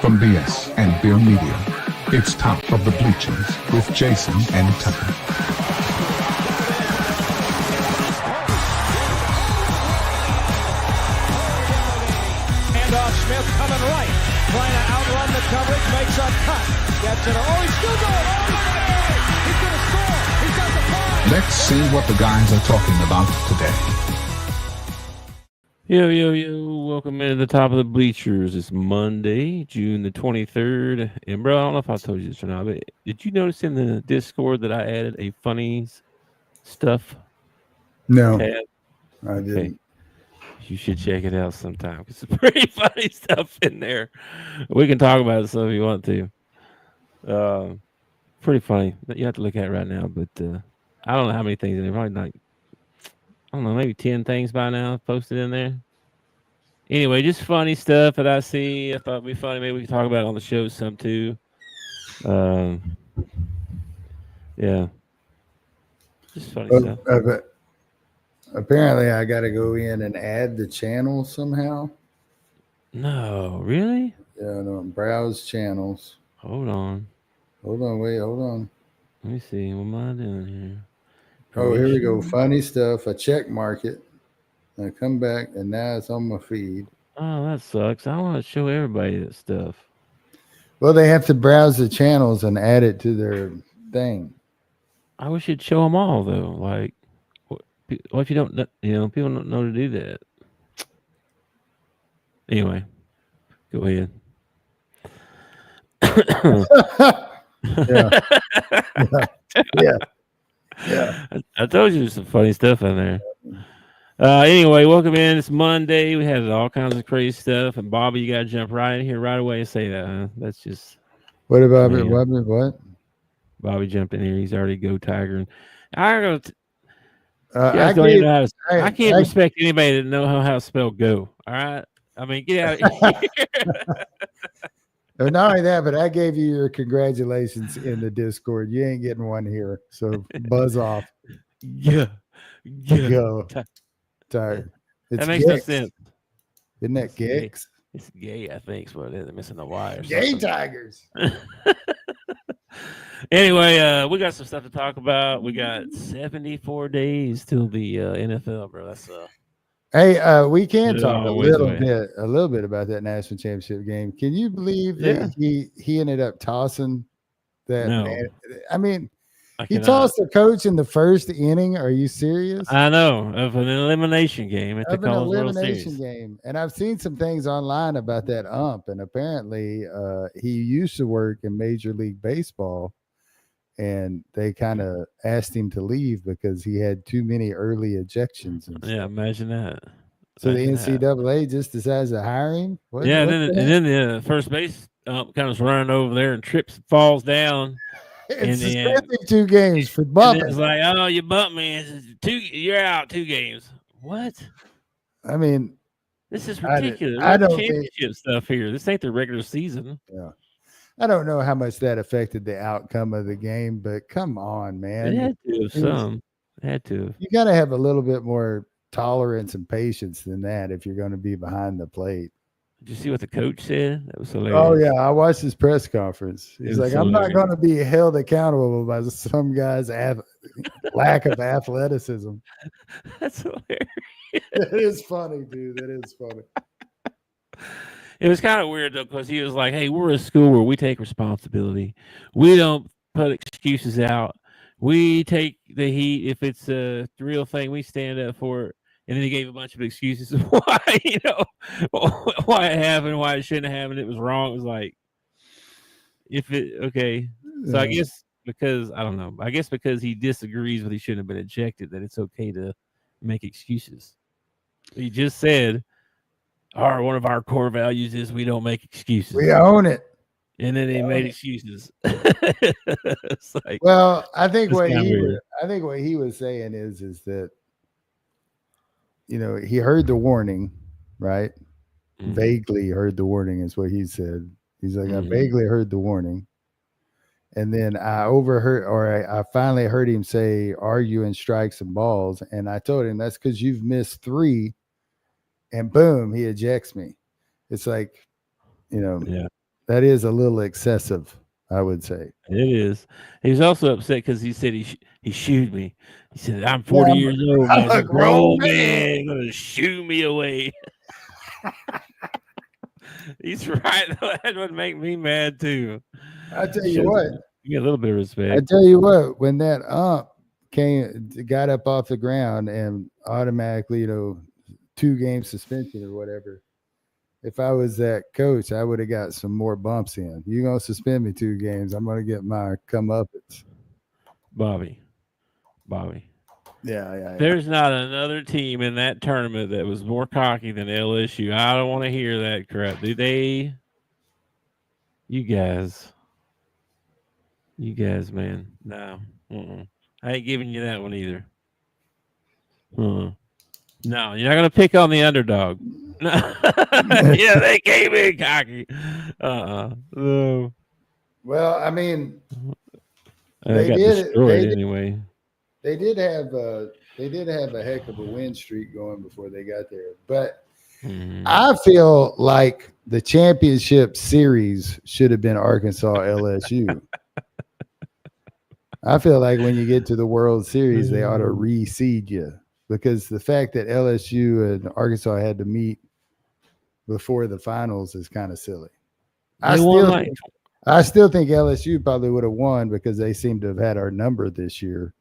from BS and Beer Media. It's Top of the Bleachers with Jason and Tucker. Handoff, Smith coming right, trying to outrun the coverage, makes a cut, gets it. Oh, he's still going. Oh, he's going to score. He's got the five. Let's see what the guys are talking about today. Yo, welcome into the Top of the Bleachers. It's Monday, June the 23rd. And, bro, I don't know if I told you this or not, but did you notice in the Discord that I added a funny stuff No, tab? I didn't. Okay. You should check it out sometime. It's pretty funny stuff in there. We can talk about it some if you want to. Pretty funny. You have to look at it right now, but I don't know how many things in there. Probably like, I don't know, maybe 10 things by now posted in there. Anyway, just funny stuff that I see. I thought it'd be funny. Maybe we can talk about it on the show some too. Yeah. Just funny stuff. But apparently, I got to go in and add the channel somehow. No, really? Yeah, no, browse channels. Hold on. Hold on. Let me see. What am I doing here? Oh, here we go. Funny stuff. I check mark it. I come back, and now it's on my feed. Oh, that sucks. I want to show everybody that stuff. Well, they have to browse the channels and add it to their thing. I wish you'd show them all, though. Like, what if you don't, people don't know to do that. Anyway, go ahead. Yeah. I told you there's some funny stuff in there. Anyway, welcome in. It's Monday. We had all kinds of crazy stuff. And Bobby, you got to jump right in here right away and say that, huh? That's just. What about it? What? Bobby jumped in here. He's already go Tiger. And I can't respect anybody that know how to spell go. All right. I mean, get out of here. Not only that, but I gave you your congratulations in the Discord. You ain't getting one here. So buzz off. Yeah. Go. Tired. That makes no sense. Isn't that Gex? It's gay, I think, is what it is. They're missing the Y or Gay something. Tigers. Anyway, we got some stuff to talk about. We got 74 days till the NFL, bro. That's Hey, we can talk a always little bit about that national championship game. Can you believe that he ended up tossing that? No. I mean, he tossed the coach in the first inning. Are you serious? I know, of an elimination game at the College World Series. Game. And I've seen some things online about that ump, and apparently he used to work in Major League Baseball, and they kind of asked him to leave because he had too many early ejections. Yeah, imagine that. So the NCAA just decides to hire him? And then the first base comes running over there and trips and falls down. It's suspending 2 games for bumping. It's like, oh, you bumped me. You're out 2 games. What? I mean, this is ridiculous. I don't championship stuff here. This ain't the regular season. Yeah. I don't know how much that affected the outcome of the game, but come on, man. It had to have some. It had to have. You got to have a little bit more tolerance and patience than that if you're going to be behind the plate. Did you see what the coach said? That was hilarious. Oh, yeah. I watched his press conconference. He's like, I'm not going to be held accountable by some guy's lack of athleticism. That's hilarious. It is funny, dude. That is funny. It was kind of weird, though, because he was like, hey, we're a school where we take responsibility. We don't put excuses out. We take the heat. If it's a real thing, we stand up for it. And then he gave a bunch of excuses of why, why it happened, why it shouldn't have happened. It was wrong. It was like, okay. So I guess because he disagrees with he shouldn't have been ejected, that it's okay to make excuses. He just said, one of our core values is we don't make excuses. We own it. And then he made excuses. It's like, well, I think what he was saying is that, he heard the warning, right? Mm-hmm. Vaguely heard the warning is what he said. He's like, I vaguely heard the warning. And then I finally heard him say, are you in strikes and balls? And I told him that's because you've missed 3. And boom, he ejects me. It's like, that is a little excessive, I would say. It is. He was also upset because he said he shooed me. He said, "I'm Yeah, 40 years old, man. I'm It's a a grown grown man. man gonna shoo me away." He's right. That would make me mad too. I tell you Shows what, you get a little bit of I respect. tell you what, when that ump got up off the ground and automatically, 2 game suspension or whatever. If I was that coach, I would have got some more bumps in. You're gonna suspend me 2 games. I'm gonna get my comeuppance. Bobby. Yeah. There's not another team in that tournament that was more cocky than LSU. I don't want to hear that crap. Do they? You guys, man. No. I ain't giving you that one either. No, you're not going to pick on the underdog. No. Yeah, they came in cocky. No. Well, I mean, They got destroyed anyway. They did have a heck of a win streak going before they got there. But I feel like the championship series should have been Arkansas LSU. I feel like when you get to the World Series, they ought to reseed you, because the fact that LSU and Arkansas had to meet before the finals is kind of silly. I still think LSU probably would have won because they seem to have had our number this year.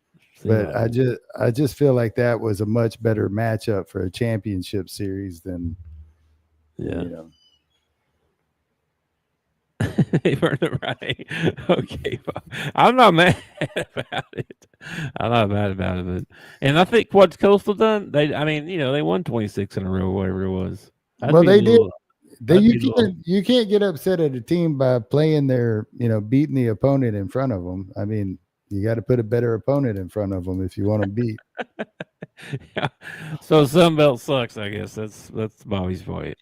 But I just feel like that was a much better matchup for a championship series than, They weren't right. Okay, I'm not mad about it. And I think what Coastal done, they won 26 in a row, whatever it was. They did. You can't get upset at a team by playing their, beating the opponent in front of them. I mean, you got to put a better opponent in front of them if you want to beat. Yeah. So Sunbelt sucks, I guess. That's Bobby's point.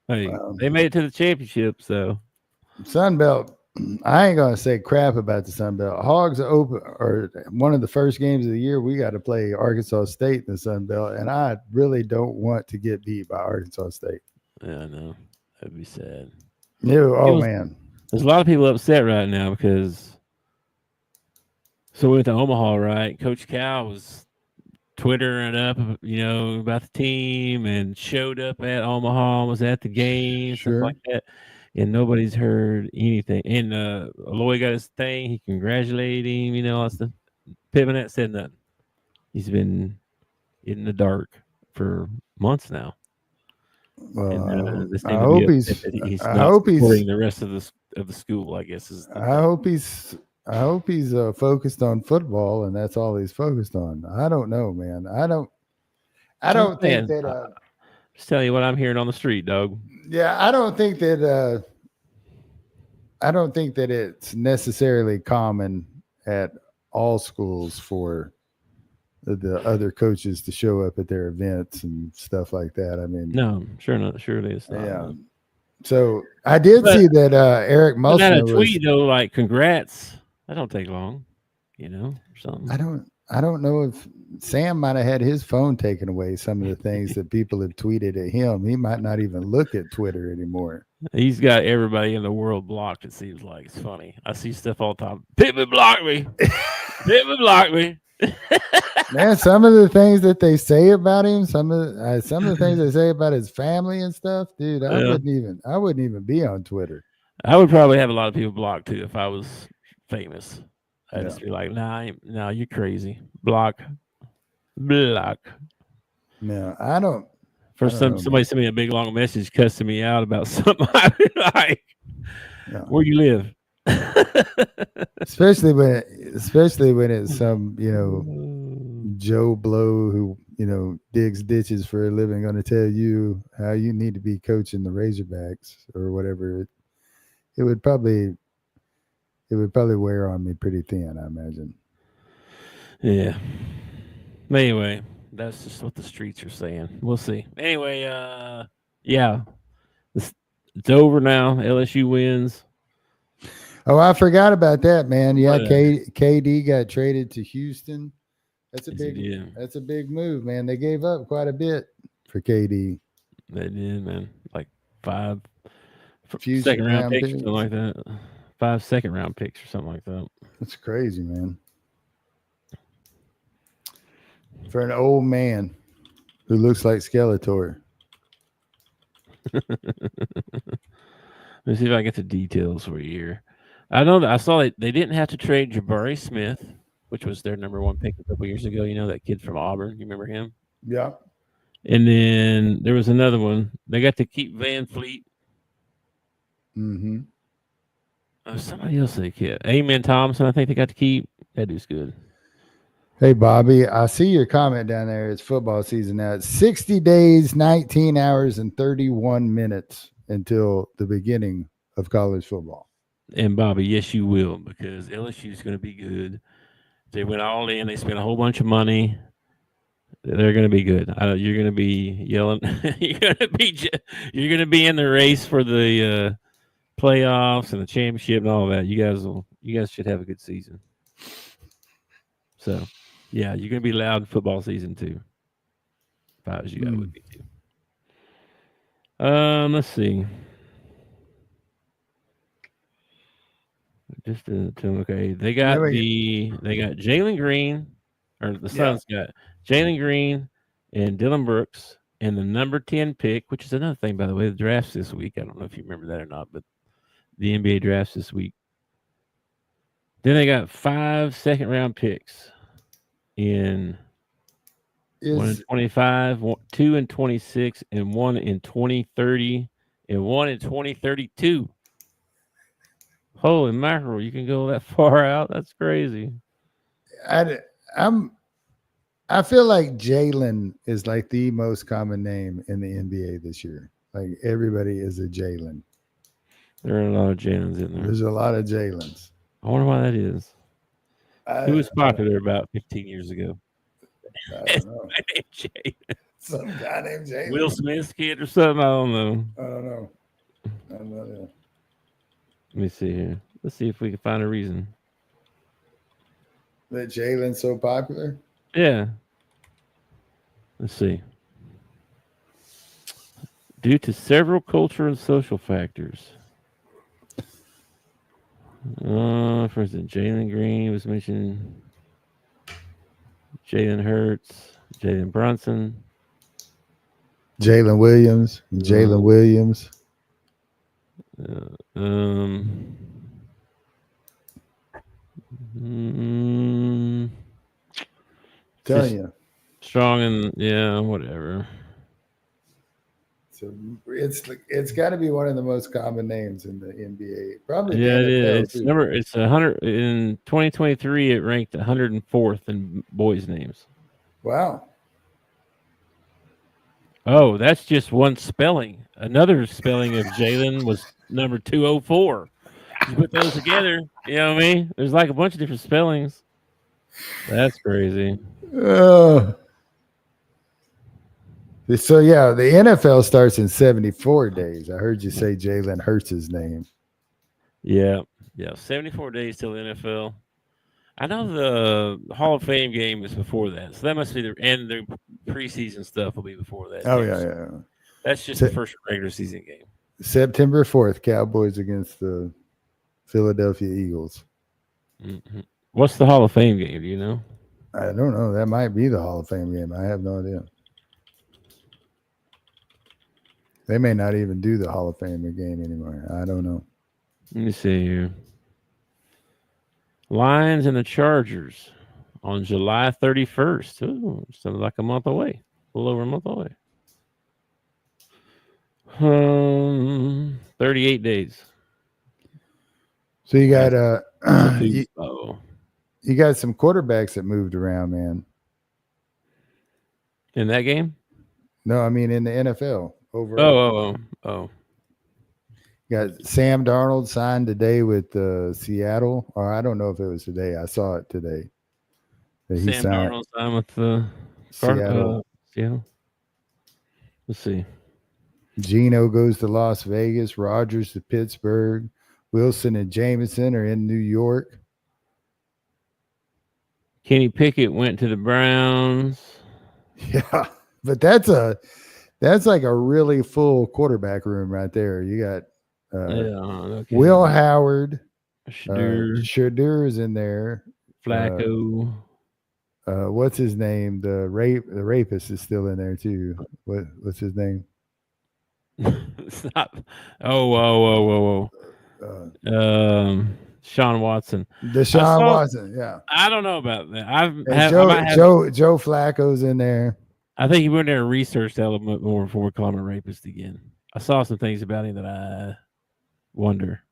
Hey, they made it to the championship, so Sunbelt. I ain't gonna say crap about the Sunbelt. Hogs open, or one of the first games of the year. We got to play Arkansas State in the Sunbelt, and I really don't want to get beat by Arkansas State. Yeah, I know. That'd be sad. No, man. There's a lot of people upset right now because. So we went to Omaha, right? Coach Cal was Twittering up, about the team and showed up at Omaha, was at the game, stuff like that. And nobody's heard anything. And Aloy got his thing. He congratulated him, all that stuff. Pittman said nothing. He's been in the dark for months now. Well, and, I hope he's supporting the rest of the school, I guess. I hope he's focused on football, and that's all he's focused on. I don't know, man. I don't think that. Just tell you what I'm hearing on the street, dog. Yeah, I don't think that. I don't think that it's necessarily common at all schools for the other coaches to show up at their events and stuff like that. I mean, no, sure not. Sure it is. Yeah. So I did see that Eric Musselman was a tweet though, like congrats. That don't take long, or something. I don't know if Sam might have had his phone taken away. Some of the things that people have tweeted at him, he might not even look at Twitter anymore. He's got everybody in the world blocked. It seems like it's funny. I see stuff all the time. Pittman blocked me. Pittman blocked me. Man, some of the things that they say about him, some of the things they say about his family and stuff, dude, I wouldn't even be on Twitter. I would probably have a lot of people blocked too if I was famous. I'd just be like, nah, you're crazy. Block. No, I don't. Somebody sent me a big long message cussing me out about something. I'd be like, where you live? especially when it's some Joe Blow who digs ditches for a living going to tell you how you need to be coaching the Razorbacks or whatever. It would probably wear on me pretty thin, I imagine. Yeah. Anyway, that's just what the streets are saying. We'll see. Anyway, yeah, it's over now. LSU wins. Oh, I forgot about that, man. Yeah, KD got traded to Houston. That's a big move, man. They gave up quite a bit for KD. They did, man. Like future second round picks, picks. something like that. 5 second round picks or something like that. That's crazy, man. For an old man who looks like Skeletor. Let me see if I get the details for you here. I know that I saw that they didn't have to trade Jabari Smith, which was their number 1 pick a couple years ago. You know, that kid from Auburn. You remember him? Yeah. And then there was another one. They got to keep Van Fleet. Mm-hmm. Somebody else they kept. Amen Thompson, I think they got to keep. That dude's good. Hey, Bobby, I see your comment down there. It's football season now. It's 60 days, 19 hours, and 31 minutes until the beginning of college football. And Bobby, yes, you will, because LSU is going to be good. They went all in. They spent a whole bunch of money. They're going to be good. You're going to be yelling. You're going to be in the race for the playoffs and the championship and all that. You guys should have a good season. So, yeah, you're going to be loud in football season too. If I was you, I would be too. Let's see. Okay. They got Jalen Green, or the Suns got Jalen Green and Dylan Brooks, and the number 10 pick, which is another thing, by the way. The draft's this week. I don't know if you remember that or not, but the NBA draft's this week. Then they got 5 second-round picks in 1 in 25, 2 in 26, and 1 in 2030, and 1 in 2032. Holy mackerel! You can go that far out. That's crazy. I feel like Jalen is like the most common name in the NBA this year. Like everybody is a Jalen. There are a lot of Jalen's in there. There's a lot of Jalen's. I wonder why that is. Who was popular about 15 years ago? I don't know. Some guy named Jalen. Will Smith's kid or something? I don't know. I don't know. I don't know. Let me see here. Let's see if we can find a reason. That Jalen's so popular? Yeah. Let's see. Due to several cultural and social factors. For instance, Jalen Green was mentioned. Jalen Hurts, Jalen Brunson. Jalen Williams. Jalen Williams. Telling you. Strong and whatever. So it's got to be one of the most common names in the NBA. Probably. Yeah, it is. Too. It's 100 in 2023. It ranked 104th in boys' names. Wow. Oh, that's just one spelling. Another spelling of Jalen was number 204. You put those together, you know what I mean? There's like a bunch of different spellings. That's crazy. So, yeah, the NFL starts in 74 days. I heard you say Jalen Hurts' name. Yeah. 74 days till the NFL. I know the Hall of Fame game is before that. So that must be the preseason stuff will be before that. Oh, yeah. That's just the first regular season game. September 4th, Cowboys against the Philadelphia Eagles. Mm-hmm. What's the Hall of Fame game? Do you know? I don't know. That might be the Hall of Fame game. I have no idea. They may not even do the Hall of Fame game anymore. I don't know. Let me see here. Lions and the Chargers on July 31st. Ooh, sounds like a month away. A little over a month away. 38 days. So you got you got some quarterbacks that moved around, man. In that game? No, I mean in the NFL overall. Oh. Got Sam Darnold signed today with Seattle, or I don't know if it was today. I saw it today. Sam Darnold signed with Seattle. Let's see. Geno goes to Las Vegas. Rodgers to Pittsburgh. Wilson and Jameson are in New York. Kenny Pickett went to the Browns. Yeah, but that's like a really full quarterback room right there. You got Okay. Will Howard, Shadur, Shadur's in there. Flacco. What's his name? The rapist is still in there too. What's his name? Stop. Whoa. Sean Watson. Deshaun Watson. Yeah. I don't know about that. Joe Flacco's in there. I think he went there and researched a little bit more before we call him a rapist again. I saw some things about him that I wonder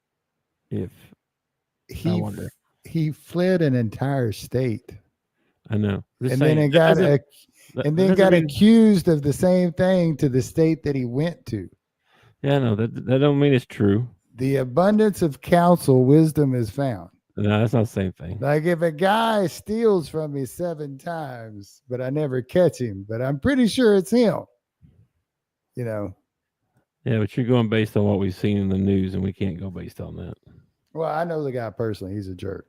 if he fled an entire state. I know. And then got accused of the same thing to the state that he went to. Yeah, no, that don't mean it's true. The abundance of counsel, wisdom is found. No, that's not the same thing. Like if a guy steals from me 7 times, but I never catch him, but I'm pretty sure it's him. You know. Yeah, but you're going based on what we've seen in the news, and we can't go based on that. Well, I know the guy personally. He's a jerk.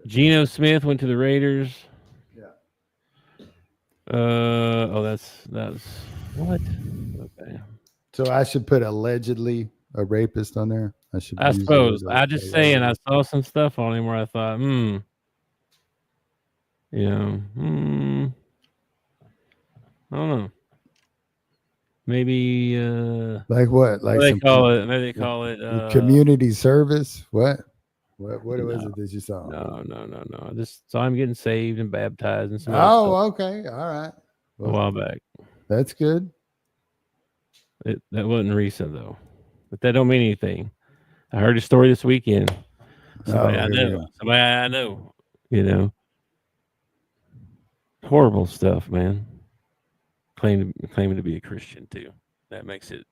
Geno Smith went to the Raiders. Yeah. That's what? Okay. So I should put allegedly a rapist on there. I suppose. I just saying. I saw some stuff on him where I thought, I don't know. Maybe like what? Like they call it community service. What was it that you saw? No. I just saw him getting saved and baptized and some. Okay, all right. Well, a while back. That's good. That wasn't recent though, but that don't mean anything. I heard a story this weekend. Somebody I know. You know, horrible stuff, man. Claiming to be a Christian too. That makes it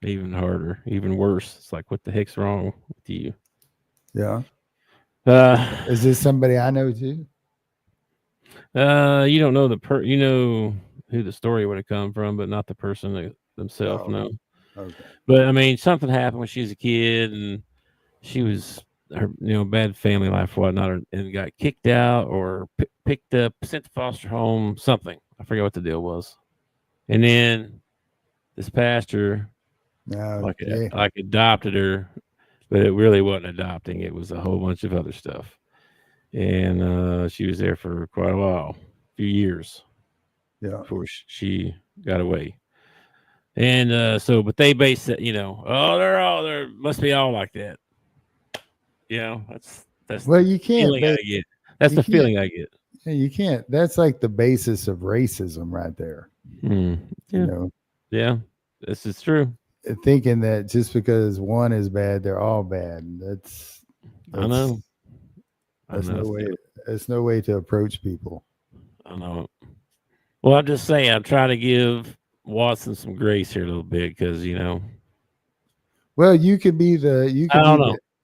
even harder, even worse. It's like, what the heck's wrong with you? Yeah. Is this somebody I know too? You don't know you know who the story would have come from, but not the person themselves. Oh, no. Okay. But I mean, something happened when she was a kid, and she was her bad family life, whatnot, and got kicked out or picked up, sent to foster home, something. I forget what the deal was. And then this pastor, like adopted her, but it really wasn't adopting. It was a whole bunch of other stuff. And she was there for quite a while, a few years, before she got away. And but they base it, they must be all like that. That's well, you can't. I get. That's the feeling I get. You can't. That's like the basis of racism, right there. Yeah. Yeah, this is true. Thinking that just because one is bad, they're all bad. That's I know. That's no way. There's no way to approach people. I know. Well, I'm just saying. I'm trying to give Watson some grace here a little bit because Well, you could be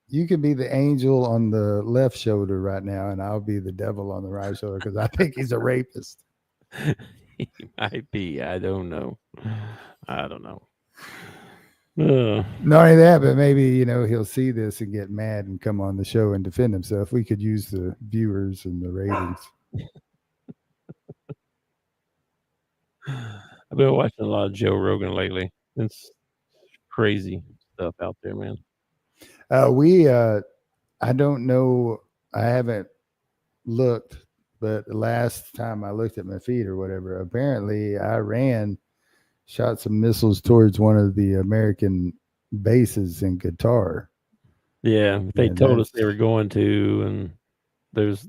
you can be the angel on the left shoulder right now, and I'll be the devil on the right shoulder because I think he's a rapist. He might be. I don't know. Not only that, but maybe he'll see this and get mad and come on the show and defend himself. We could use the viewers and the ratings. I've been watching a lot of Joe Rogan lately. It's crazy stuff out there, man. I don't know. I haven't looked, but the last time I looked at my feed or whatever, apparently Iran shot some missiles towards one of the American bases in Qatar. Yeah, they told us they were going to, and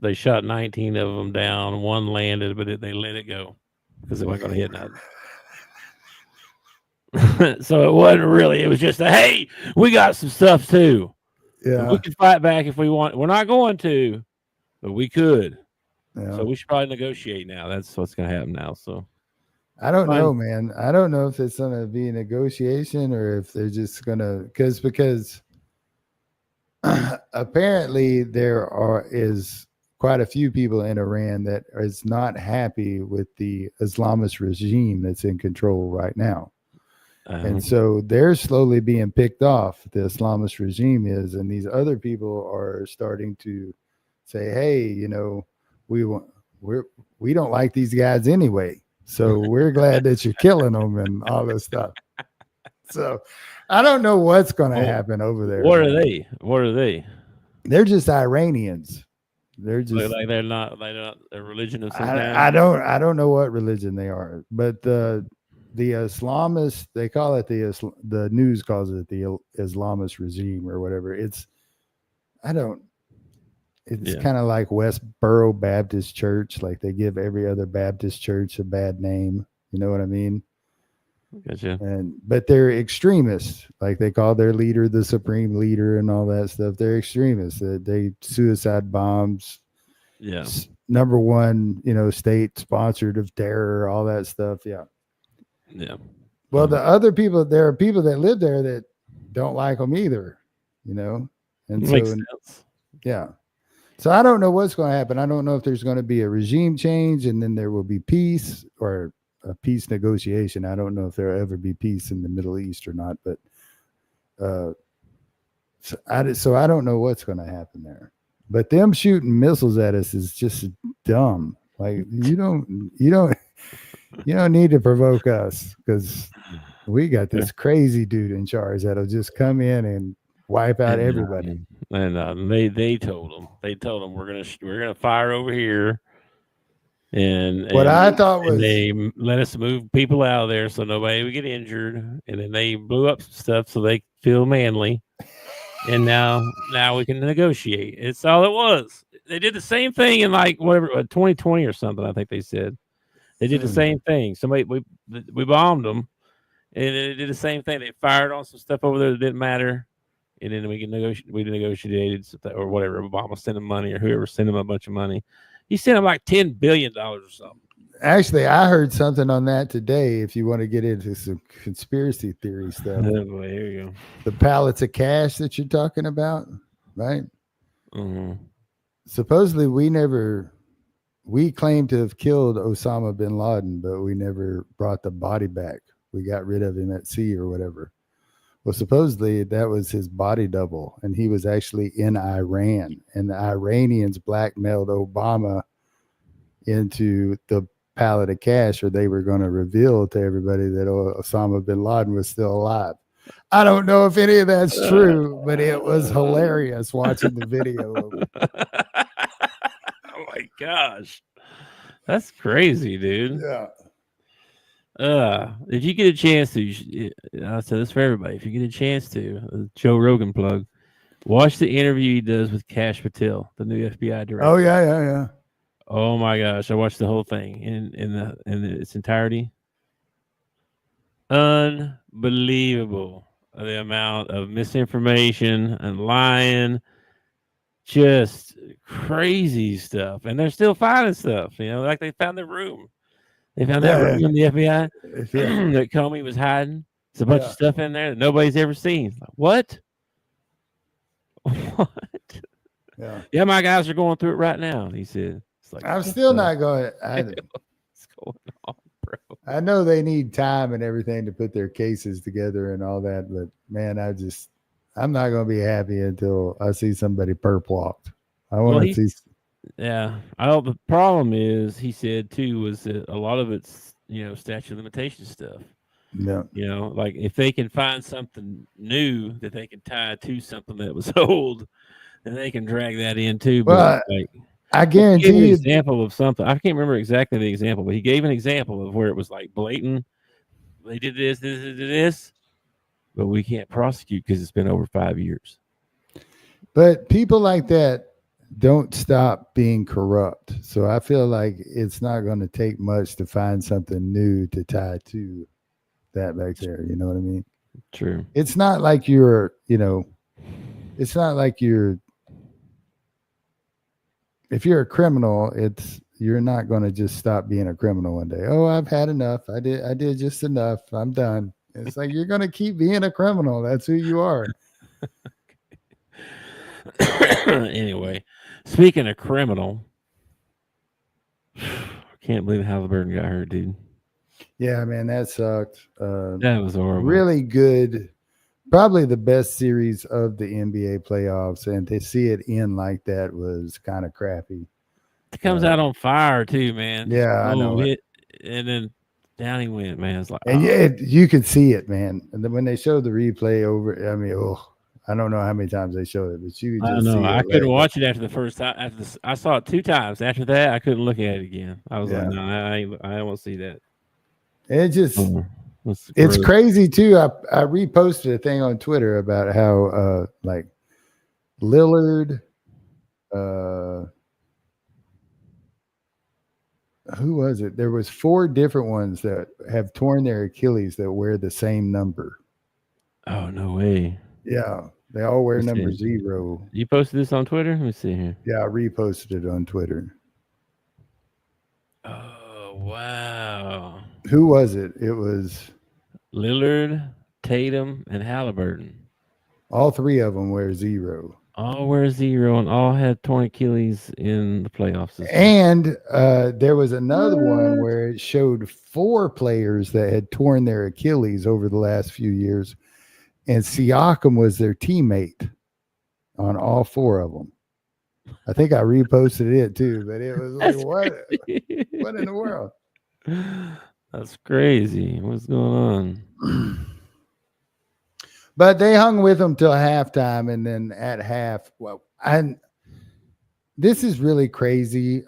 they shot 19 of them down. One landed, but they let it go because they weren't going to hit nothing. So it wasn't really. It was just hey, we got some stuff too. Yeah, we can fight back if we want. We're not going to, but we could. Yeah. So we should probably negotiate now. That's what's going to happen now. So I don't know, man. I don't know if it's going to be a negotiation or if they're just going to because apparently there is quite a few people in Iran that is not happy with the Islamist regime that's in control right now. And so they're slowly being picked off. The Islamist regime is, and these other people are starting to say, "Hey, we don't like these guys anyway, so we're glad that you're killing them and all this stuff." So I don't know what's going to happen over there. What are they? What are they? They're just Iranians. They're just like they're not a religion of some kind. I don't know what religion they are, but the Islamists, they call it the news calls it the Islamist regime or whatever. It's kind of like Westboro Baptist Church. Like they give every other Baptist church a bad name. You know what I mean? Gotcha. But they're extremists. Like they call their leader the supreme leader and all that stuff. They're extremists. They suicide bombs. Yeah. Number one, state sponsored of terror, all that stuff. Yeah. Yeah. Well, the other people, there are people that live there that don't like them either, and makes sense. Yeah. So I don't know what's going to happen. I don't know if there's going to be a regime change and then there will be peace or a peace negotiation. I don't know if there'll ever be peace in the Middle East or not, but so I don't know what's going to happen there. But them shooting missiles at us is just dumb. Like you don't need to provoke us because we got this crazy dude in charge that'll just come in and wipe out everybody. And they told them we're gonna fire over here. And what I thought was they let us move people out of there so nobody would get injured, and then they blew up some stuff so they feel manly. And now we can negotiate. It's all it was. They did the same thing in 2020 or something. I think they said they did the same thing. Somebody we bombed them, and they did the same thing. They fired on some stuff over there that didn't matter, and then we negotiated or whatever. Obama sent them money, or whoever sent them a bunch of money. He sent them like $10 billion or something. Actually, I heard something on that today. If you want to get into some conspiracy theory stuff, here you go. The pallets of cash that you're talking about, right? Mm-hmm. Supposedly, we claim to have killed Osama bin Laden, but we never brought the body back. We got rid of him at sea or whatever. Well, supposedly that was his body double, and he was actually in Iran, and the Iranians blackmailed Obama into the pallet of cash, or they were going to reveal to everybody that Osama bin Laden was still alive. I don't know if any of that's true, but it was hilarious watching the video of it. Oh my gosh, that's crazy, dude. Yeah. If you get a chance to, I'll say this for everybody. If you get a chance to, Joe Rogan plug, watch the interview he does with Kash Patel, the new FBI director. Oh yeah. Oh my gosh, I watched the whole thing in its entirety. Unbelievable the amount of misinformation and lying, just crazy stuff, and they're still finding stuff. Like they found the room. They found that room in the FBI that Comey was hiding. There's a bunch of stuff in there that nobody's ever seen. What? What? Yeah, my guys are going through it right now. He said. It's like, I'm still not going. What's going on, bro? I know they need time and everything to put their cases together and all that, but man, I'm not going to be happy until I see somebody perp walked. I want to see. Yeah, the problem is, he said too, was that a lot of it's statute of limitations stuff. Yeah. Like if they can find something new that they can tie to something that was old, then they can drag that in too. Well, I guarantee you. An example of something. I can't remember exactly the example, but he gave an example of where it was like blatant. They did this, but we can't prosecute because it's been over 5 years. But people like that don't stop being corrupt. So I feel like it's not going to take much to find something new to tie to that back there. You know what I mean? True. It's not like you're, it's not like you're, if you're a criminal, you're not going to just stop being a criminal one day. Oh, I've had enough. I did just enough. I'm done. It's like, you're going to keep being a criminal. That's who you are. Anyway, speaking of criminal, I can't believe Halliburton got hurt, dude. Yeah, man, that sucked. That was horrible. Really good. Probably the best series of the NBA playoffs, and to see it end like that was kind of crappy. It comes out on fire too, man. Yeah, I know. And then Down he went, man. It's like, And yeah, you could see it, man. And then when they showed the replay over, I mean, I don't know how many times they showed it, but you could I just know. see it. I couldn't watch it after the first time. I saw it 2 times. After that, I couldn't look at it again. I was like, no, I won't see that. It just, it's crazy too. I reposted a thing on Twitter about how like Lillard, who was it? There was 4 different ones that have torn their Achilles that wear the same number. Oh, no way. Yeah. They all wear number 0. You posted this on Twitter? Let me see here. Yeah, I reposted it on Twitter. Oh, wow. Who was it? It was Lillard, Tatum, and Halliburton. All 3 of them wear 0. All wear 0 and all had torn Achilles in the playoffs. And there was another one where it showed 4 players that had torn their Achilles over the last few years. And Siakam was their teammate on all 4 of them. I think I reposted it too, but it was like, what in the world? That's crazy. What's going on? But they hung with them till halftime, and then at half, this is really crazy.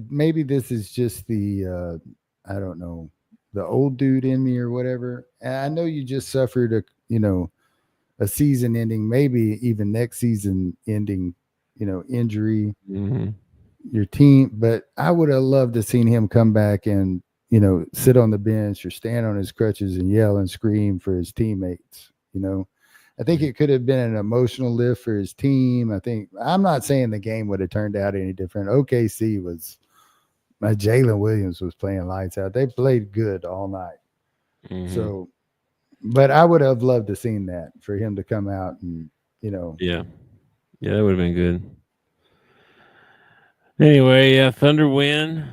Maybe this is just the I don't know, the old dude in me or whatever. And I know you just suffered a season ending, maybe even next season ending, injury, your team. But I would have loved to seen him come back and, sit on the bench or stand on his crutches and yell and scream for his teammates. I think it could have been an emotional lift for his team. I'm not saying the game would have turned out any different. OKC was, Jalen Williams was playing lights out. They played good all night. So, but I would have loved to seen that for him to come out and, Yeah, that would have been good. Anyway, Thunder win.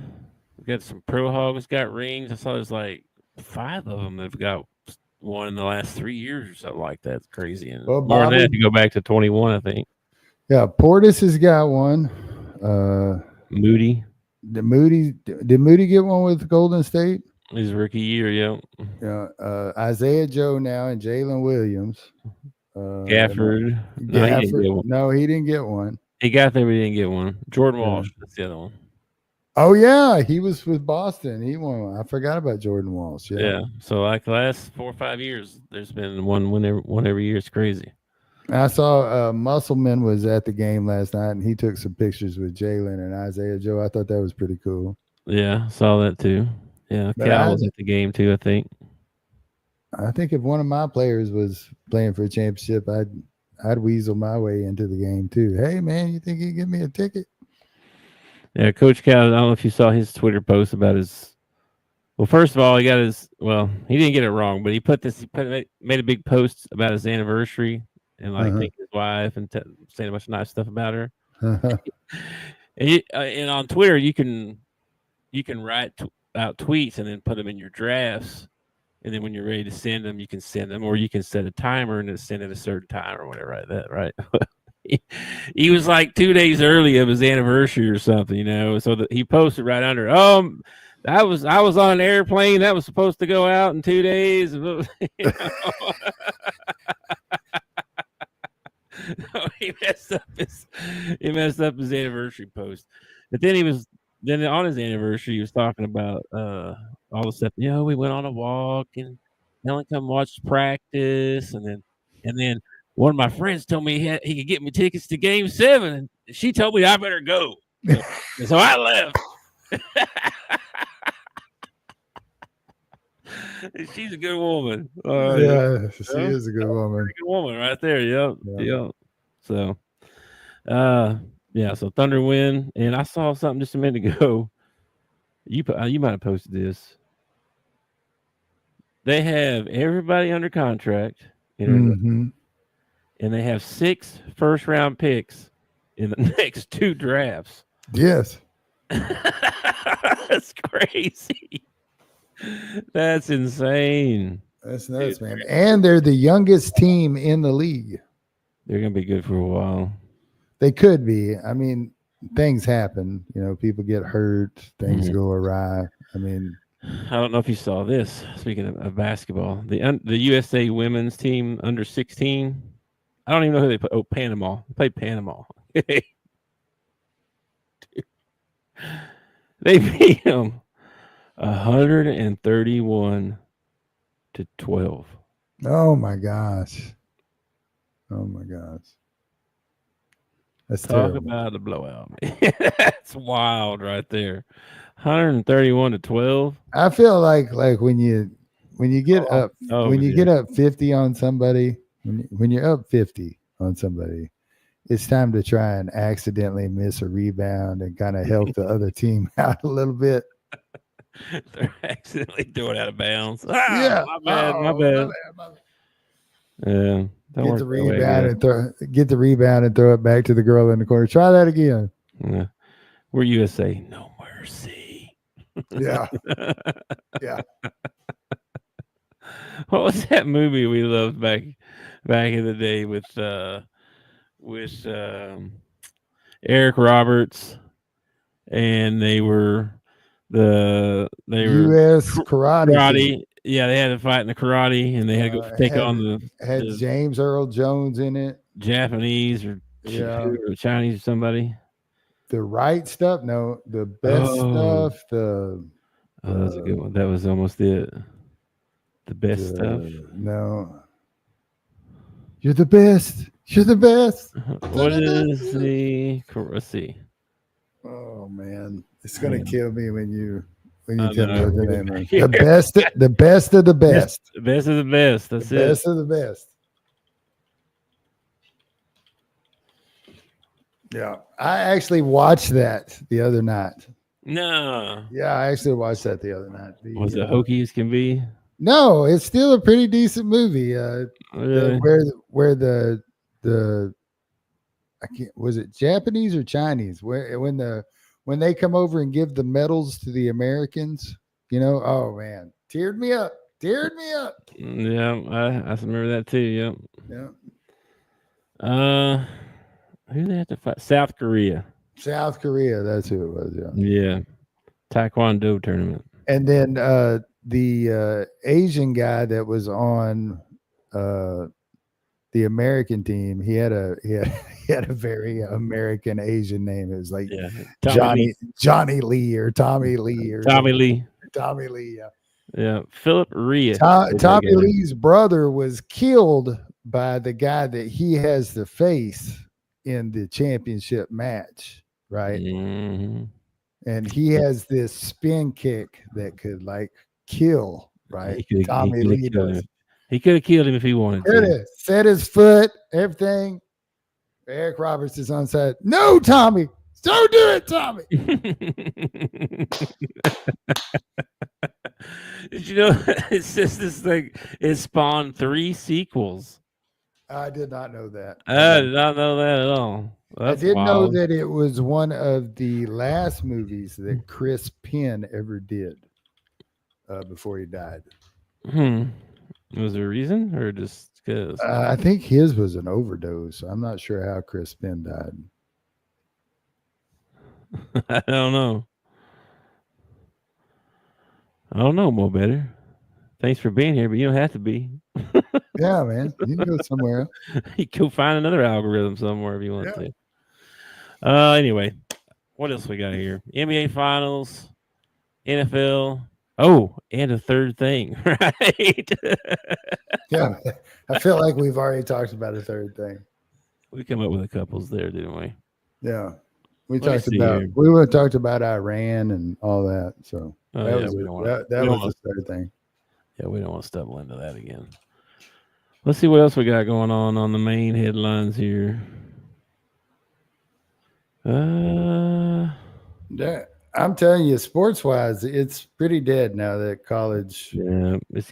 We got some Pro Hogs got rings. I saw there's like 5 of them that have got one in the last 3 years or something like that. It's crazy. And more than that, you go back to 21, I think. Yeah, Portis has got one. Moody. Did Moody get one with Golden State? His rookie year, yeah. Yeah. Isaiah Joe now and Jalen Williams. Gafford. No, he didn't get one. He got there, but he didn't get one. Jordan Walsh, that's the other one. Oh, yeah. He was with Boston. He won one. I forgot about Jordan Walsh. Yeah. So, like the last 4 or 5 years, there's been one every year. It's crazy. I saw Musselman was at the game last night, and he took some pictures with Jalen and Isaiah Joe. I thought that was pretty cool. Yeah, saw that too. Yeah, Cal was at the game too, I think. I think if one of my players was playing for a championship, I'd weasel my way into the game too. Hey, man, you think you can give me a ticket? Yeah, Coach Cal, I don't know if you saw his Twitter post about his. Well, first of all, he didn't get it wrong, but he made a big post about his anniversary and thanking his wife and saying a bunch of nice stuff about her. And on Twitter, you can write out tweets and then put them in your drafts. And then when you're ready to send them, you can send them, or you can set a timer and then send at a certain time or whatever like that, right? He was like 2 days early of his anniversary or something, so that he posted right under, I was on an airplane that was supposed to go out in 2 days. He messed up his anniversary post. But then on his anniversary, he was talking about all the stuff. We went on a walk and Helen come watch practice, and then one of my friends told me he could get me tickets to Game 7, and she told me I better go. So I left. She's a good woman. She is a good woman. Good woman right there. Yep. So, so Thunder win, and I saw something just a minute ago. You might have posted this. They have everybody under contract, and they have 6 first-round picks in the next 2 drafts. Yes, that's crazy. That's insane. That's nuts, man. And they're the youngest team in the league. They're gonna be good for a while. They could be. I mean, things happen. People get hurt. Things go awry. I mean, I don't know if you saw this. Speaking of basketball, the USA women's team under 16. I don't even know who they played. Oh, Panama. They played Panama. They beat them 131 to 12. Oh my gosh. Oh my gosh. That's Talk terrible. about a blowout, man. That's wild right there. 131 to 12. I feel like when you get up Oh, when you yeah. get up 50 on somebody, when you're up 50 on somebody, it's time to try and accidentally miss a rebound and kind of help the other team out a little bit. They're accidentally throwing out of bounds. Yeah. My bad. My Oh, bad. my bad. Yeah. Get the rebound and throw it back to the girl in the corner. Try that again. Yeah. We're USA. No mercy. Yeah. Yeah. What was that movie we loved back in the day with Eric Roberts, and they were U.S. karate. Yeah, they had to fight in the karate, and they had to go take on the James Earl Jones in it. Japanese or Chinese or somebody. The right stuff? No, the best stuff. That was a good one. That was almost it. The best stuff. No. You're the best. You're the best. What is the? Let's see. Oh man, it's gonna kill me when you tell me know. what the name is. The best of the best. The best of the best. That's the it. best of the best. Yeah, I actually watched that the other night. No. Yeah, I actually watched that the other night. Was it hokey as can be? No, it's still a pretty decent movie. Really? Where the I can't, was it Japanese or Chinese? When they come over and give the medals to the Americans, oh man, teared me up. Yeah, I remember that too. Yep. Yeah. Who they have to fight? South Korea. South Korea, that's who it was. Yeah. Yeah. Taekwondo tournament. And then the Asian guy that was on the American team, he had a very American Asian name. It was like Johnny Lee or Tommy Lee or Tommy Lee. Tommy Lee, yeah. Yeah, Philip Rhea. Tommy Lee's brother was killed by the guy that he has to face in the championship match, right? Mm-hmm. And he has this spin kick that could kill, right? Tommy Lee does. He could have killed him if he wanted to. It is. Set his foot, everything. Eric Roberts is on side. No, Tommy. Don't do it, Tommy. Did you know it says this thing it spawned 3 sequels? I did not know that. I did not know that at all. That's I did know wild. that it was one of the last movies that Chris Penn ever did before he died. Was there a reason or just because? I think his was an overdose. I'm not sure how Chris Penn died. I don't know. Mo Better. Thanks for being here, but you don't have to be. Yeah, man. You can go somewhere else. You can go find another algorithm somewhere if you want to. Anyway, what else we got here? NBA Finals, NFL. Oh, and a third thing, right? Yeah, I feel like we've already talked about a third thing. We come up with a couples there, didn't we? Yeah, we talked about Iran and all that. So that was the third thing. Yeah, we don't want to stumble into that again. Let's see what else we got going on the main headlines here. Yeah, I'm telling you, sports wise, it's pretty dead now that college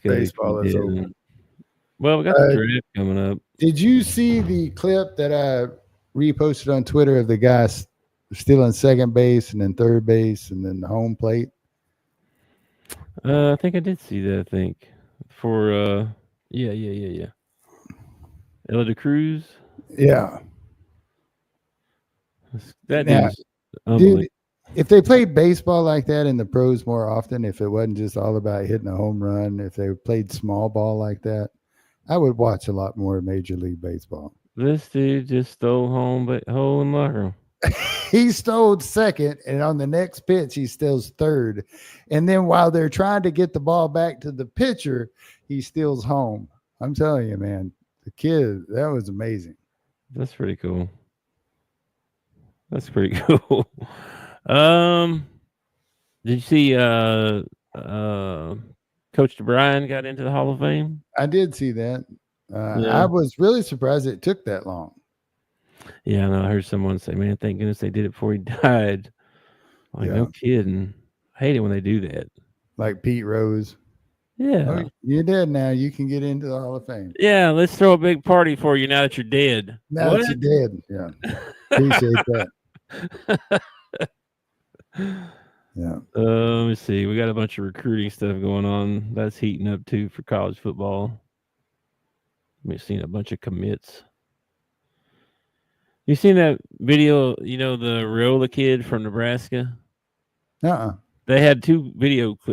baseball is over. Well, we got the draft coming up. Did you see the clip that I reposted on Twitter of the guy still on second base and then third base and then the home plate? I think I did see that. I think for yeah. Ella de Cruz. Yeah. That dude's unbelievable. if they played baseball like that in the pros more often, if it wasn't just all about hitting a home run, if they played small ball like that, I would watch a lot more Major League Baseball. This dude just stole home, but hole in locker room. He stole second, and on the next pitch, he steals third. And then while they're trying to get the ball back to the pitcher, he steals home. I'm telling you, man, the kid, that was amazing. That's pretty cool. That's pretty cool. Did you see Coach DeBryan got into the Hall of Fame? I did see that. Yeah. I was really surprised it took that long. Yeah, I know. I heard someone say, "Man, thank goodness they did it before he died." Like, no kidding. I hate it when they do that. Like Pete Rose. Yeah. Oh, you're dead now. You can get into the Hall of Fame. Yeah, let's throw a big party for you now that you're dead. Now that you're dead. Yeah. Appreciate that. Yeah. Let me see. We got a bunch of recruiting stuff going on. That's heating up too for college football. We've seen a bunch of commits. You seen that video? You know, the Raiola kid from Nebraska? They had two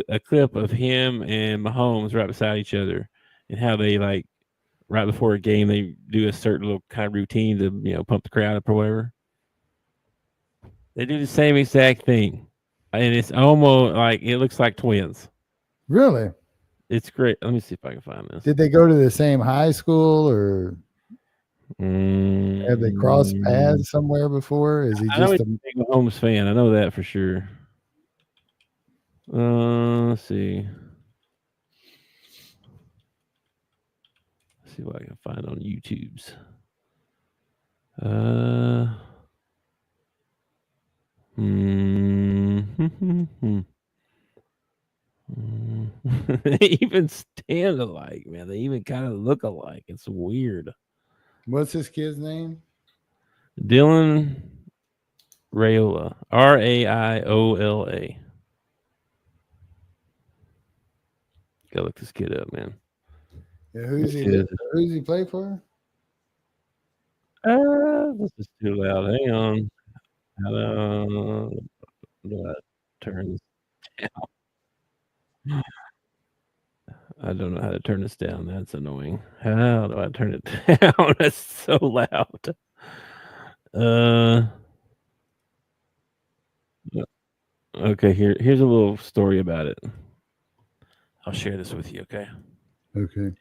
a clip of him and Mahomes right beside each other, and how they, like, right before a game, they do a certain little kind of routine to, you know, pump the crowd up or whatever. They do the same exact thing, and it's almost like it looks like twins. Really? It's great. Let me see if I can find this. Did they go to the same high school, or have they crossed paths somewhere before? Is he just a big Mahomes fan? I know that for sure. Let's see. Let's see what I can find on YouTube's. They even stand alike, man. They even kind of look alike. It's weird. What's this kid's name? Dylan Raiola. Raiola. Gotta look this kid up, man. Yeah, who's he play for? This is too loud. Hang on. How do I turn this down? I don't know how to turn this down. That's annoying. How do I turn it down? That's so loud. Okay, here's a little story about it. I'll share this with you, okay? Okay.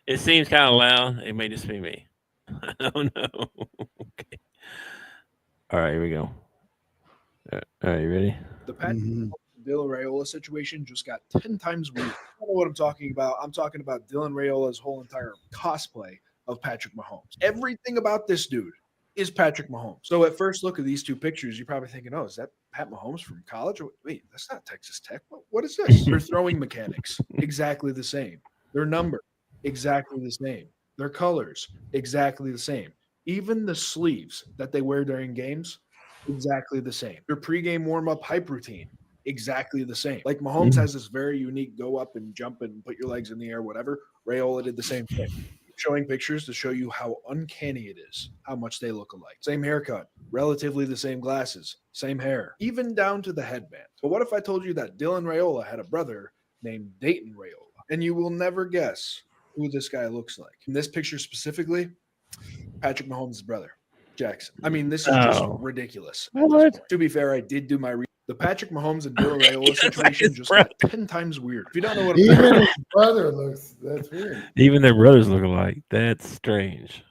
It seems kind of loud. It may just be me. I don't know. Okay. All right, here we go. All right, you ready? The Dylan Raiola situation just got 10 times weird. I don't know what I'm talking about. I'm talking about Dylan Raiola's whole entire cosplay of Patrick Mahomes. Everything about this dude is Patrick Mahomes. So at first look at these two pictures, you're probably thinking, oh, is that Pat Mahomes from college? Wait, that's not Texas Tech. What is this? Their throwing mechanics, exactly the same. Their number, exactly the same. Their colors, exactly the same. Even the sleeves that they wear during games, exactly the same. Their pregame warm-up hype routine, exactly the same. Like Mahomes has this very unique go up and jump and put your legs in the air, whatever. Raiola did the same thing. Showing pictures to show you how uncanny it is, how much they look alike. Same haircut, relatively the same glasses, same hair, even down to the headband. But what if I told you that Dylan Raiola had a brother named Dayton Raiola? And you will never guess who this guy looks like. In this picture specifically, Patrick Mahomes' brother, Jackson. I mean, this is just ridiculous. What? To be fair, I did do my the Patrick Mahomes and Dylan Raiola situation just got 10 times weird. If you don't know what even his brother looks, that's weird. Even their brothers look alike. That's strange.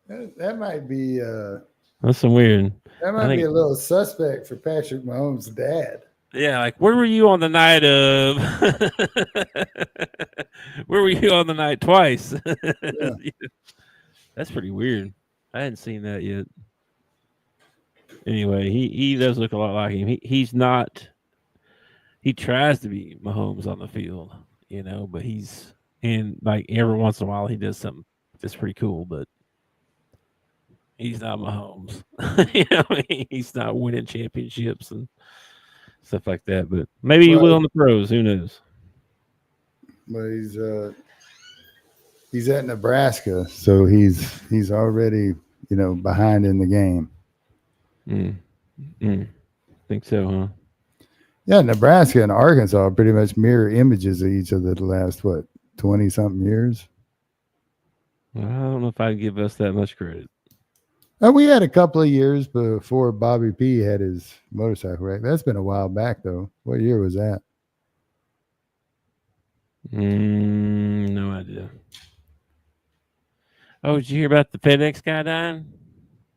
That might be that's some weird. That might be a little suspect for Patrick Mahomes' dad. Yeah, like, where were you on the night of? Where were you on the night twice? Yeah. That's pretty weird. I hadn't seen that yet. Anyway, he does look a lot like him. He's not. He tries to be Mahomes on the field, you know, but he's like every once in a while he does something that's pretty cool, but he's not Mahomes. You know, he's not winning championships and stuff like that. But maybe he will in the pros. Who knows? But he's at Nebraska, so he's already, you know, behind in the game. Think so, huh? Yeah, Nebraska and Arkansas pretty much mirror images of each other the last, 20-something years? Well, I don't know if I'd give us that much credit. We had a couple of years before Bobby P had his motorcycle wreck. That's been a while back, though. What year was that? No idea. Oh, did you hear about the FedEx guy dying?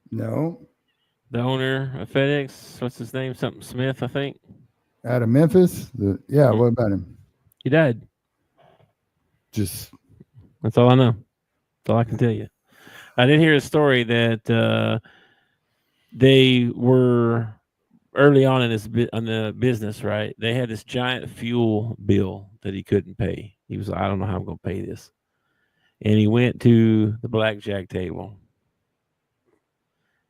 No. The owner of FedEx, what's his name? Something Smith, I think. Out of Memphis? What about him? He died. That's all I know. That's all I can tell you. I did hear a story that they were early on in the business, right? They had this giant fuel bill that he couldn't pay. He was like, I don't know how I'm going to pay this. And he went to the blackjack table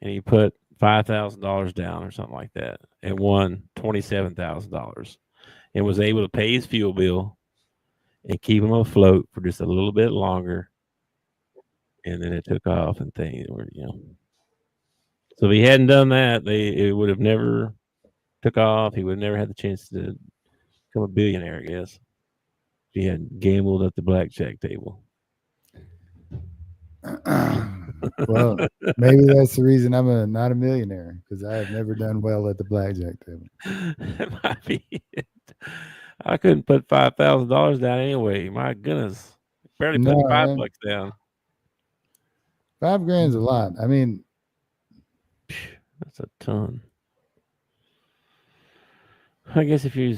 and he put $5,000 down or something like that and won $27,000 and was able to pay his fuel bill and keep him afloat for just a little bit longer. And then it took off and things were, So if he hadn't done that, it would have never took off. He would have never had the chance to become a billionaire, I guess. If he had gambled at the blackjack table. Well, maybe that's the reason I'm not a millionaire, because I have never done well at the blackjack table. That might be it. I couldn't put $5,000 down anyway. My goodness. Barely put $5 down. $5,000's a lot. I mean, that's a ton. I guess he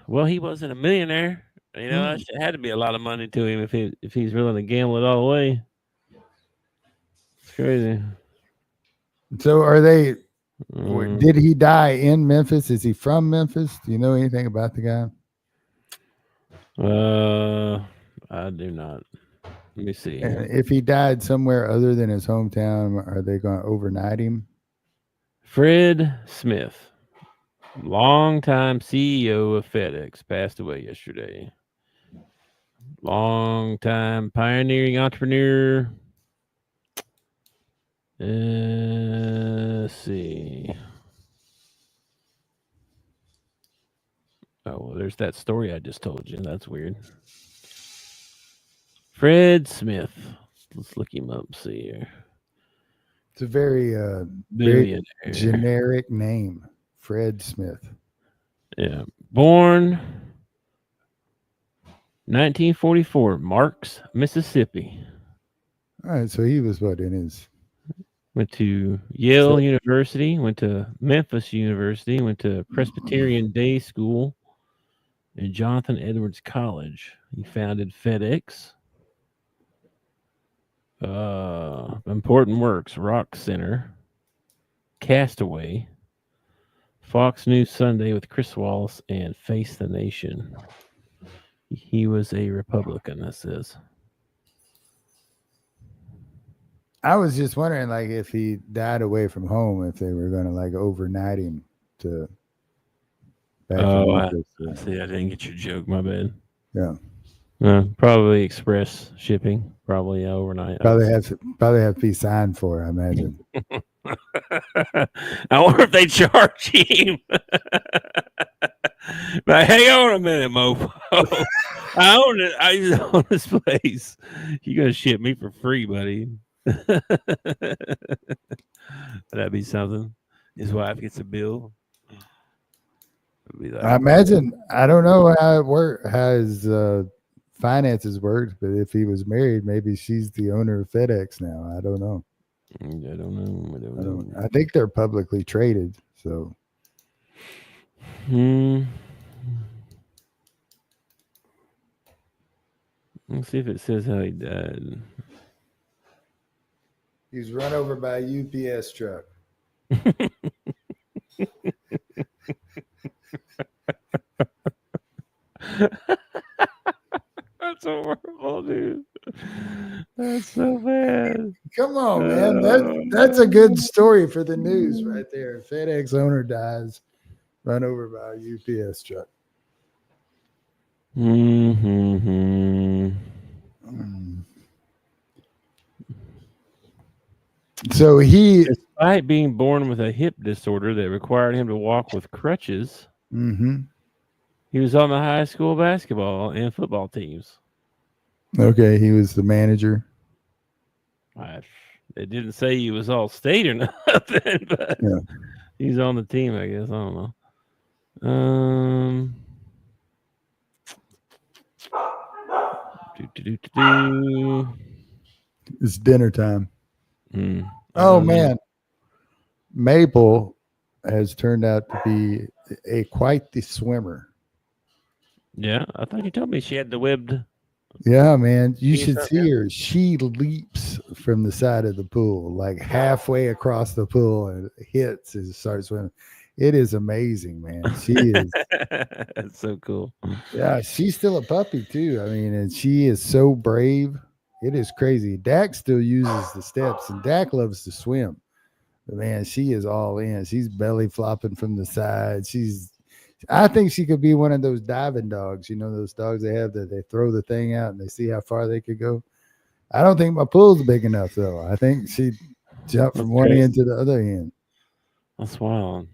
wasn't a millionaire. That had to be a lot of money to him if he's willing to gamble it all away. It's crazy. So are they? Did he die in Memphis? Is he from Memphis? Do you know anything about the guy? I do not. Let me see. And if he died somewhere other than his hometown, are they going to overnight him? Fred Smith, longtime CEO of FedEx, passed away yesterday. Longtime pioneering entrepreneur. Let's see. Oh, well, there's that story I just told you. That's weird. Fred Smith. Let's look him up. See here. It's a very generic name, Fred Smith. Yeah. Born 1944, Marks, Mississippi. All right, so he was went to Yale University, went to Memphis University, went to Presbyterian Day School and Jonathan Edwards College. He founded FedEx. Important works, Rock Center, Castaway, Fox News Sunday with Chris Wallace, and Face the Nation. He was a Republican, that says. I was just wondering, if he died away from home, if they were going to overnight him to. I see. I didn't get your joke. My bad. Yeah. Probably express shipping. Probably overnight. Probably have to be signed for, I imagine. I wonder if they charge him. But hang on a minute, mofo. I own it. I just own this place. You're gonna ship me for free, buddy. That'd be something. His wife gets a bill. I imagine. I don't know how it works. How his finances worked, but if he was married, maybe she's the owner of FedEx now. I don't know. I don't know. I think they're publicly traded. So. Let's see if it says how he died. He was run over by a UPS truck. That's horrible, dude. That's so bad. Come on, man. That's a good story for the news right there. FedEx owner dies, run over by a UPS truck. So he Despite being born with a hip disorder that required him to walk with crutches, Mm-hmm. he was on the high school basketball and football teams. Okay, he was the manager. It didn't say he was all state or nothing, but Yeah. he's on the team, I guess. I don't know. Do. It's dinner time. I Oh don't know. man, Maple has turned out to be quite the swimmer. Yeah, I thought you told me she had the webbed. Yeah, man, you She's should up, see her. She leaps from the side of the pool, like halfway across the pool, and hits and starts swimming. It is amazing, man. She is. That's so cool. Yeah, she's still a puppy too. I mean, and she is so brave. It is crazy. Dak still uses the steps, and Dak loves to swim. But man, she is all in. She's belly flopping from the side. I think she could be one of those diving dogs. You know, those dogs they have that they throw the thing out and they see how far they could go. I don't think my pool's big enough though. I think she'd jump from one end to the other end. That's wild.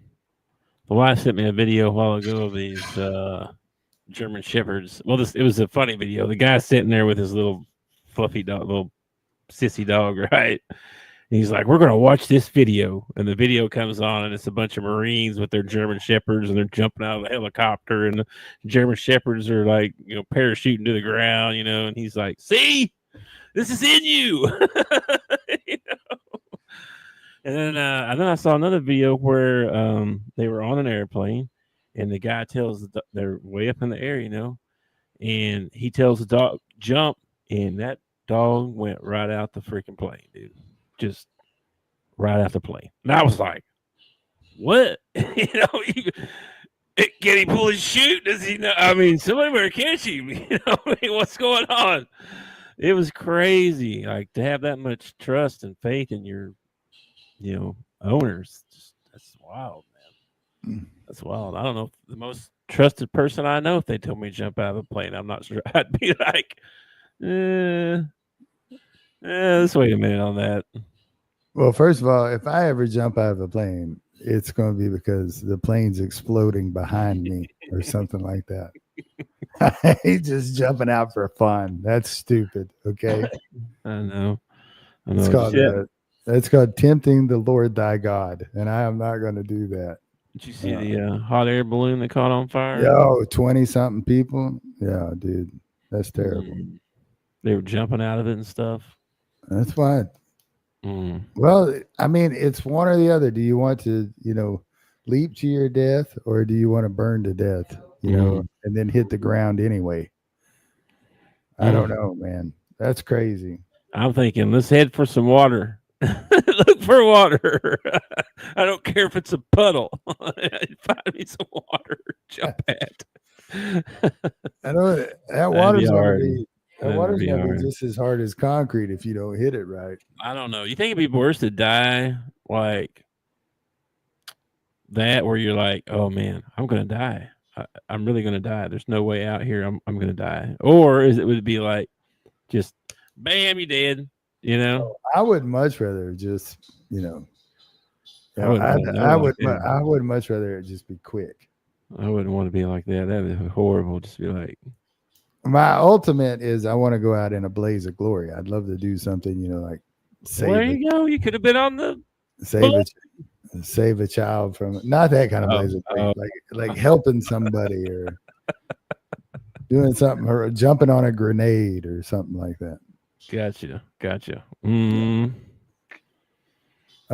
The wife sent me a video a while ago of these German shepherds. Well, it was a funny video. The guy's sitting there with his little fluffy dog, little sissy dog, right? And he's like, "We're gonna watch this video," and the video comes on, and it's a bunch of Marines with their German shepherds, and they're jumping out of the helicopter, and the German shepherds are like, parachuting to the ground, and he's like, "See, this is in you." And then I saw another video where they were on an airplane, and the guy tells they're way up in the air, and he tells the dog jump, and that dog went right out the freaking plane, dude. Just right out the plane. And I was like, "What?" Can he pull his chute? Does he know? I mean, somebody better catch him. What's going on? It was crazy, like to have that much trust and faith in your owners. That's wild, man. That's wild. I don't know if the most trusted person I know, if they told me to jump out of a plane, I'm not sure I'd be like, let's wait a minute on that. Well, first of all, if I ever jump out of a plane, it's going to be because the plane's exploding behind me or something like that. I ain't just jumping out for fun. That's stupid. Okay. I know. It's called tempting the Lord thy God, and I am not going to do that. Did you see the hot air balloon that caught on fire? 20-something people. Yeah, dude, that's terrible. They were jumping out of it and stuff. That's fine. Well, I mean, it's one or the other. Do you want to, leap to your death, or do you want to burn to death, and then hit the ground anyway? I don't know, man. That's crazy. I'm thinking, let's head for some water. Look for water. I don't care if it's a puddle. Find me some water. Jump at. I know that water's going to be just as hard as concrete if you don't hit it right. I don't know. You think it'd be worse to die like that, where you're like, "Oh man, I'm going to die. I'm really going to die. There's no way out here. I'm going to die." Or would it be like, just bam, you dead? I would much rather just, I would much rather it just be quick. I wouldn't want to be like that. That would be horrible. Just be like, my ultimate is I want to go out in a blaze of glory. I'd love to do something, like there you go. You could have been on the save a child from not that kind of blaze of glory, like helping somebody or doing something or jumping on a grenade or something like that. Gotcha. I'm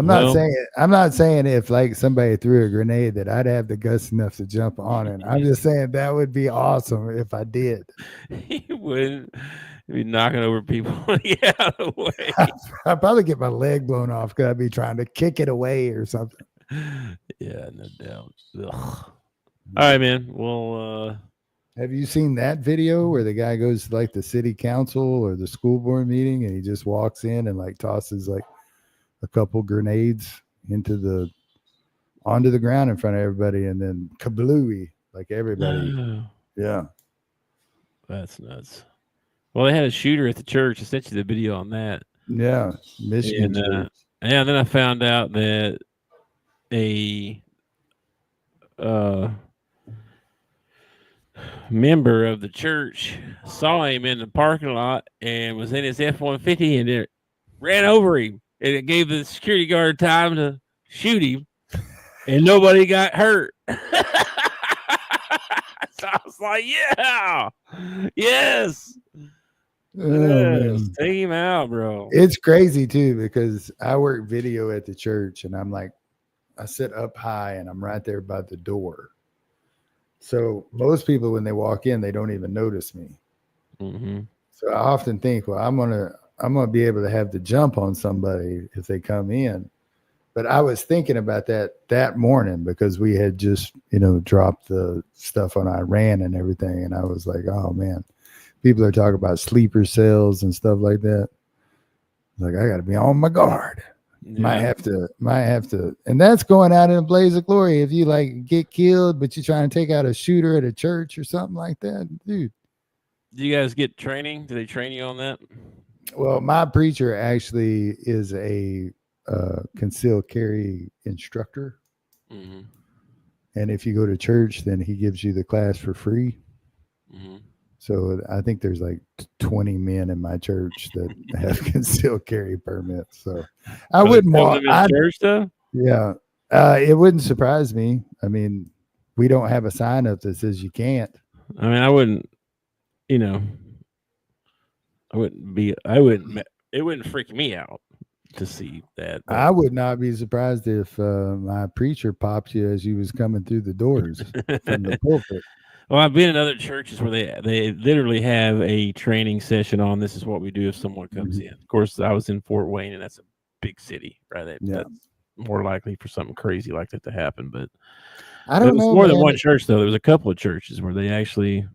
not saying if like somebody threw a grenade that I'd have the guts enough to jump on it. I'm just saying that would be awesome if I did. You wouldn't be knocking over people. Yeah, out of the way. I'd probably get my leg blown off because I'd be trying to kick it away or something. Yeah, no doubt. Ugh. All right, man. Well, have you seen that video where the guy goes to like the city council or the school board meeting and he just walks in and like tosses like a couple grenades onto the ground in front of everybody and then kablooey, like everybody. Yeah. That's nuts. Well, they had a shooter at the church. I sent you the video on that. Yeah. Michigan church. Yeah, then I found out that a member of the church saw him in the parking lot and was in his F-150 and it ran over him. And it gave the security guard time to shoot him, and nobody got hurt. So I was like, yeah, yes. Oh, Yes, man. take him out, bro. It's crazy too because I work video at the church and I'm like, I sit up high and I'm right there by the door. So most people, when they walk in, they don't even notice me. Mm-hmm. So I often think, well, I'm gonna be able to have the jump on somebody if they come in. But I was thinking about that morning because we had just, dropped the stuff on Iran and everything. And I was like, oh man, people are talking about sleeper cells and stuff like that. Like, I got to be on my guard. Yeah. Might have to. And that's going out in a blaze of glory. If you like get killed, but you're trying to take out a shooter at a church or something like that, dude. Do you guys get training? Do they train you on that? Well, my preacher actually is a concealed carry instructor. Mm-hmm. And if you go to church, then he gives you the class for free. Mm-hmm. So I think there's like 20 men in my church that have concealed carry permits. So I wouldn't want church though. Yeah, it wouldn't surprise me. I mean, we don't have a sign up that says you can't. I mean, I wouldn't. It wouldn't freak me out to see that. But I would not be surprised if my preacher popped you as you was coming through the doors from the pulpit. Well, I've been in other churches where they literally have a training session on this is what we do if someone comes in. Of course, I was in Fort Wayne, and that's a big city, right? That's more likely for something crazy like that to happen. But I don't know. More than one church, though. There was a couple of churches where they actually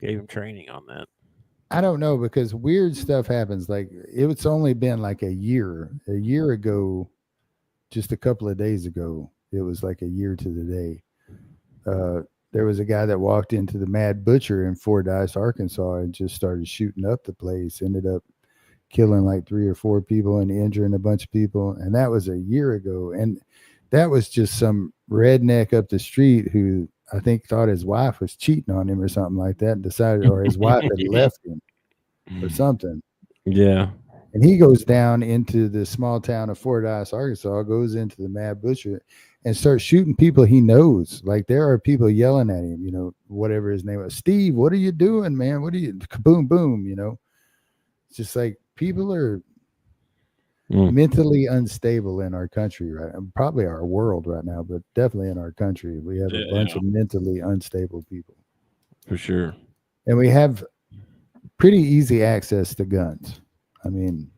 gave them training on that. I don't know because weird stuff happens. Like it's only been like a year ago, just a couple of days ago. It was like a year to the day. There was a guy that walked into the Mad Butcher in Fordyce, Arkansas, and just started shooting up the place. Ended up killing like 3 or 4 people and injuring a bunch of people. And that was a year ago. And that was just some redneck up the street who I think thought his wife was cheating on him or something like that and decided, or his wife had left him or something. Yeah. And he goes down into the small town of Fordyce, Arkansas, goes into the Mad Butcher and starts shooting people he knows. Like there are people yelling at him, whatever his name was. Steve, what are you doing, man? What are you, boom, boom, It's just like people are mentally unstable in our country, right? And probably our world right now, but definitely in our country. We have a bunch of mentally unstable people. For sure. And we have pretty easy access to guns. I mean,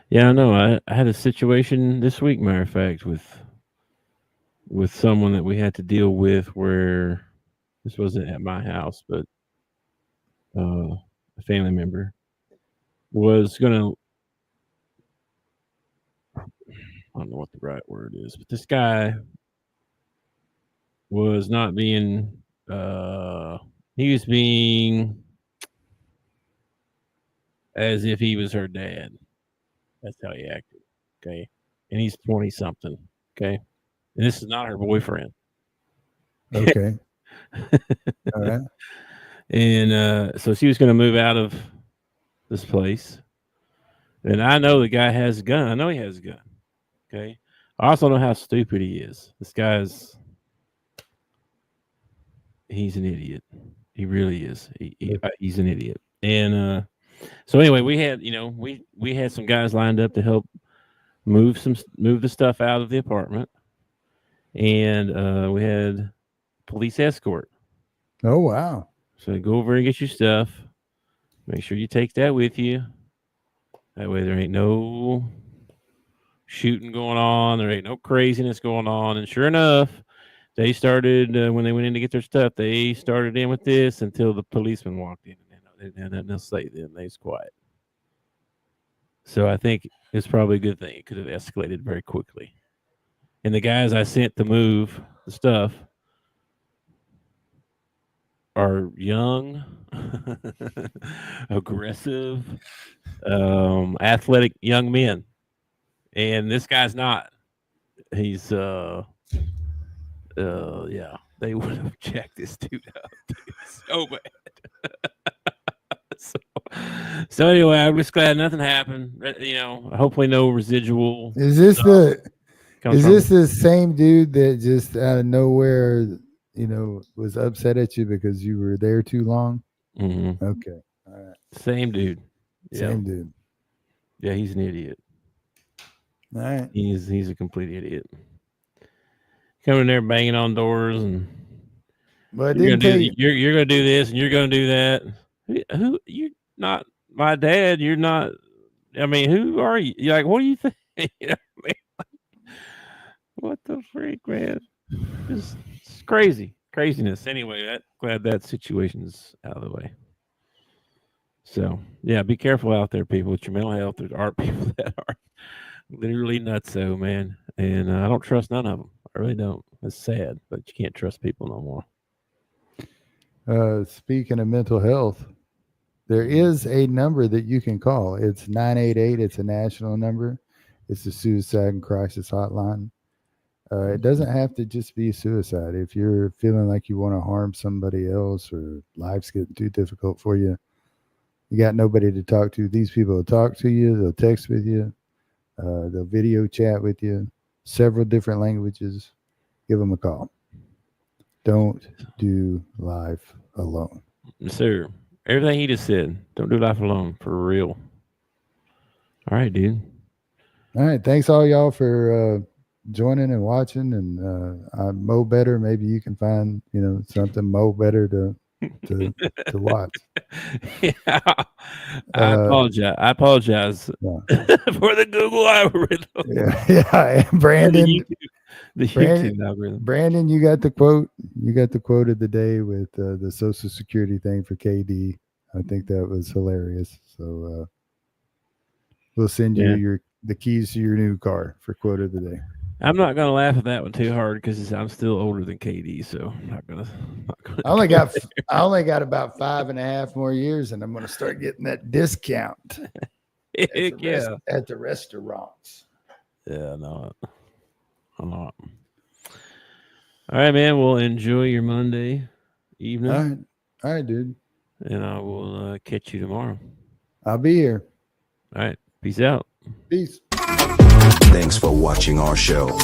yeah, I know. I had a situation this week, matter of fact, with someone that we had to deal with where this wasn't at my house, but a family member was gonna, I don't know what the right word is, but this guy was not being he was being as if he was her dad. That's how he acted. Okay. And he's 20 something. Okay. And this is not her boyfriend. Okay. All right. And so she was going to move out of this place. And I know the guy has a gun. I know he has a gun. Okay. I also know how stupid he is. This guy's, he's an idiot. He really is. He's an idiot. And so anyway, we had, we had some guys lined up to help move the stuff out of the apartment, and we had police escort. Oh wow! So go over and get your stuff. Make sure you take that with you. That way there ain't no shooting going on. There ain't no craziness going on. And sure enough, they started when they went in to get their stuff. They started in with this until the policeman walked in. And then they'll say then they was quiet. So I think it's probably a good thing. It could have escalated very quickly. And the guys I sent to move the stuff are young. aggressive, athletic young men, and this guy's not. He's yeah, they would have checked this dude out so bad. So anyway, I'm just glad nothing happened. Hopefully no residual. Is this the same dude that just out of nowhere, was upset at you because you were there too long? Mm-hmm. Okay. All right. Same dude. Same dude. Yeah, he's an idiot. All right. He's a complete idiot. Coming in there banging on doors and but you're gonna do this and you're gonna do that. Who you're not my dad, you're not. I mean, who are you? You're like, what do you think? What the freak, man? It's craziness. Anyway, glad that situation's out of the way. So yeah, be careful out there, people, with your mental health. There are people that are literally nutso, man, and I don't trust none of them. I really don't. It's sad, but you can't trust people no more. Speaking of mental health, there is a number that you can call. It's 988. It's a national number. It's the suicide and crisis hotline. It doesn't have to just be suicide. If you're feeling like you want to harm somebody else or life's getting too difficult for you, you got nobody to talk to. These people will talk to you. They'll text with you. They'll video chat with you. Several different languages. Give them a call. Don't do life alone. Sir, everything he just said. Don't do life alone, for real. All right, dude. All right. Thanks all y'all for joining and watching. And Mo Better. Maybe you can find something Mo Better to watch. Yeah. I apologize for the Google algorithm. Yeah. Brandon, the YouTube algorithm. Brandon, you got the quote. You got the quote of the day with the Social Security thing for KD. I think that was hilarious. So we'll send you the keys to your new car for quote of the day. I'm not going to laugh at that one too hard because I'm still older than KD, so I'm not gonna I only got about 5.5 more years, and I'm going to start getting that discount at the restaurants. Yeah, no, I'm not. All right, man. We'll enjoy your Monday evening. All right, dude. And I will catch you tomorrow. I'll be here. All right. Peace out. Peace. Thanks for watching our show.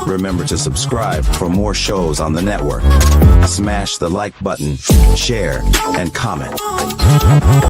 Remember to subscribe for more shows on the network. Smash the like button, share, and comment.